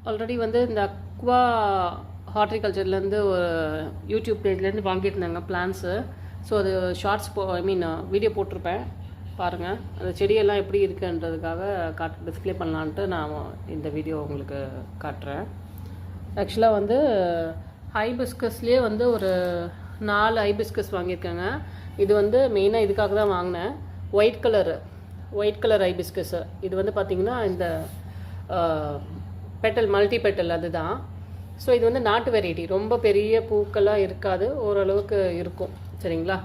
Already வந்து இந்த Aqua ஹார்டிகல்ச்சர்லேருந்து ஒரு யூடியூப் பேஜ்லேருந்து வாங்கியிருந்தாங்க பிளான்ஸு. ஸோ அது ஷார்ட்ஸ் வீடியோ போட்டிருப்பேன் பாருங்கள். அந்த செடியெல்லாம் எப்படி இருக்குன்றதுக்காக டிஸ்ப்ளே பண்ணலான்ட்டு நான் இந்த வீடியோ உங்களுக்கு காட்டுறேன். ஆக்சுவலாக வந்து ஹைபிஸ்கஸ்லேயே வந்து ஒரு 4 ஹைபிஸ்கஸ் வாங்கியிருக்கேங்க. இது வந்து மெயினாக இதுக்காக தான் வாங்கினேன். White colour hibiscus. இது வந்து பார்த்திங்கன்னா இந்த பெட்டல் மல்டி பெட்டல் அதுதான். ஸோ இது வந்து நாட்டு வெரைட்டி, ரொம்ப பெரிய பூக்களாக இருக்காது, ஓரளவுக்கு இருக்கும். சரிங்களா?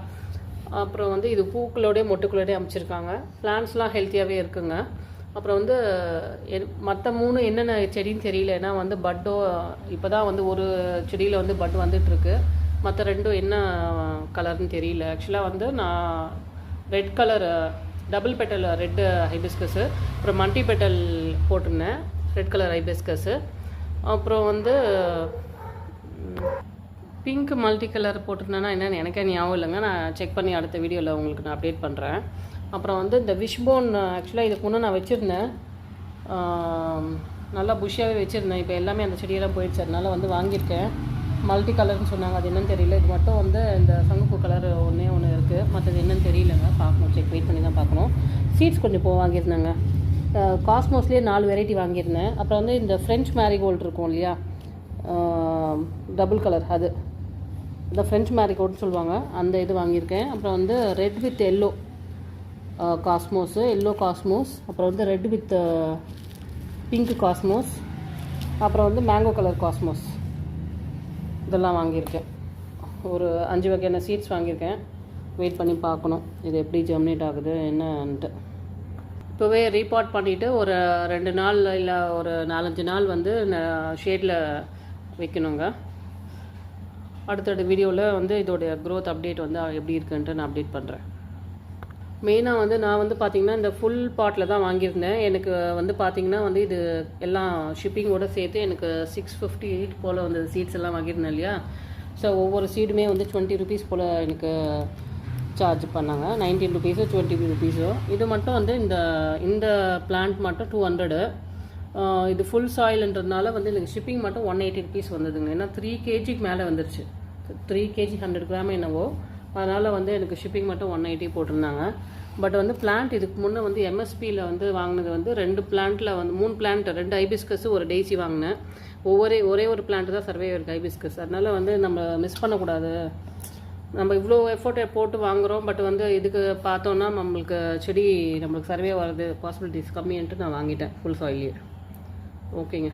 அப்புறம் வந்து இது பூக்களோடய மொட்டுக்களோடய அமைச்சிருக்காங்க. பிளான்ஸ்லாம் ஹெல்த்தியாகவே இருக்குங்க. அப்புறம் வந்து மற்ற 3 என்னென்ன செடின்னு தெரியல. ஏன்னா வந்து பட்டோ இப்போ தான் வந்து ஒரு செடியில் வந்து பட் வந்துட்டுருக்கு. மற்ற 2 என்ன கலர்னு தெரியல. ஆக்சுவலாக வந்து நான் red colour double petal red hibiscus, அப்புறம் மல்டி பெட்டல் போட்டிருந்தேன் ரெட் கலர் ஹைபிஸ்கஸ்ஸு. அப்புறம் வந்து பிங்க் மல்டி கலர் போட்டிருந்தேன்னா என்னென்னு எனக்கே ஞாபகம் இல்லைங்க. நான் செக் பண்ணி அடுத்த வீடியோவில் உங்களுக்கு நான் அப்டேட் பண்ணுறேன். அப்புறம் வந்து இந்த விஷ்-போன் ஆக்சுவலாக இதுக்கு முன்னே நான் வச்சுருந்தேன், நல்லா புஷ்ஷாகவே வச்சுருந்தேன். இப்போ எல்லாமே அந்த செடியெல்லாம் போயிடுச்சு, அதனால வந்து வாங்கியிருக்கேன். மல்டி கலர்னு சொன்னாங்க, அது என்னன்னு தெரியல. இது மட்டும் வந்து இந்த சங்குப்பூ கலர் ஒன்று இருக்குது, மற்றது என்னன்னு தெரியலங்க. பார்க்கணும், வெயிட் பண்ணி தான் பார்க்கணும். சீட்ஸ் கொஞ்சம் வாங்கியிருந்தாங்க. காஸ்மோஸ்லேயே 4 வெரைட்டி வாங்கியிருந்தேன். அப்புறம் வந்து இந்த ஃப்ரெஞ்ச் மேரிகோல்டு இருக்கும் இல்லையா, டபுள் கலர், அது இந்த ஃப்ரெஞ்ச் மேரிகோல்டுன்னு சொல்லுவாங்க, அந்த இது வாங்கியிருக்கேன். அப்புறம் வந்து ரெட் வித் எல்லோ காஸ்மோஸ், அப்புறம் வந்து ரெட் வித் பிங்க் காஸ்மோஸ், அப்புறம் வந்து மேங்கோ கலர் காஸ்மோஸ், இதெல்லாம் வாங்கியிருக்கேன். ஒரு 5 வகையான சீட்ஸ் வாங்கியிருக்கேன். வெயிட் பண்ணி பார்க்கணும் இது எப்படி ஜெர்மினேட் ஆகுது என்னன்ட்டு. இப்போவே ரீபாட் பண்ணிவிட்டு ஒரு 2 நாள் இல்லை ஒரு 4-5 நாள் வந்து ஷேடில் வைக்கணுங்க. அடுத்தடுத்த வீடியோவில் வந்து இதோடைய க்ரோத் அப்டேட் வந்து எப்படி இருக்குன்ட்டு நான் அப்டேட் பண்ணுறேன். மெயினாக வந்து நான் வந்து பார்த்திங்கன்னா இந்த ஃபுல் பாட்டில் தான் வாங்கியிருந்தேன். எனக்கு வந்து பார்த்திங்கன்னா வந்து இது எல்லாம் ஷிப்பிங்கோடு சேர்த்து எனக்கு 658 போல் வந்து சீட்ஸ் எல்லாம் வாங்கியிருந்தேன் இல்லையா. ஸோ ஒவ்வொரு சீடுமே வந்து 20 ருபீஸ் போல் எனக்கு சார்ஜ் பண்ணாங்க. 19 ருபீஸோ 20 ருபீஸோ. இது மட்டும் வந்து இந்த பிளான்ட் மட்டும் 200. இது ஃபுல் சாயில்ன்றதுனால வந்து எனக்கு ஷிப்பிங் மட்டும் 180 ருபீஸ் வந்ததுங்க. ஏன்னா 3 kgக்கு மேலே வந்துருச்சு, 3 kg 100 கிராம் என்னவோ. அதனால் வந்து எனக்கு ஷிப்பிங் மட்டும் 180 போட்டிருந்தாங்க. பட் வந்து பிளான்ட் இதுக்கு முன்னே வந்து எம்எஸ்பியில் வந்து வாங்கினது வந்து 2 பிளான்ட்டில் வந்து 3 பிளான்ட், 2 ஹைபிஸ்கஸ், ஒரு டெய்சி வாங்கினேன். ஒரே ஒரு பிளான்ட் தான் சர்வே இருக்குது ஹைபிஸ்கஸ். அதனால் வந்து நம்ம மிஸ் பண்ணக்கூடாது. நம்ம இவ்வளோ எஃபோர்ட் போட்டு வாங்குகிறோம், பட் வந்து இதுக்கு பார்த்தோன்னா நம்மளுக்கு செடி நம்மளுக்கு சர்வே வர்றது பாசிபிலிட்டிஸ் கம்மின்ட்டு நான் வாங்கிட்டேன் ஃபுல் சாயிலே. ஓகேங்க.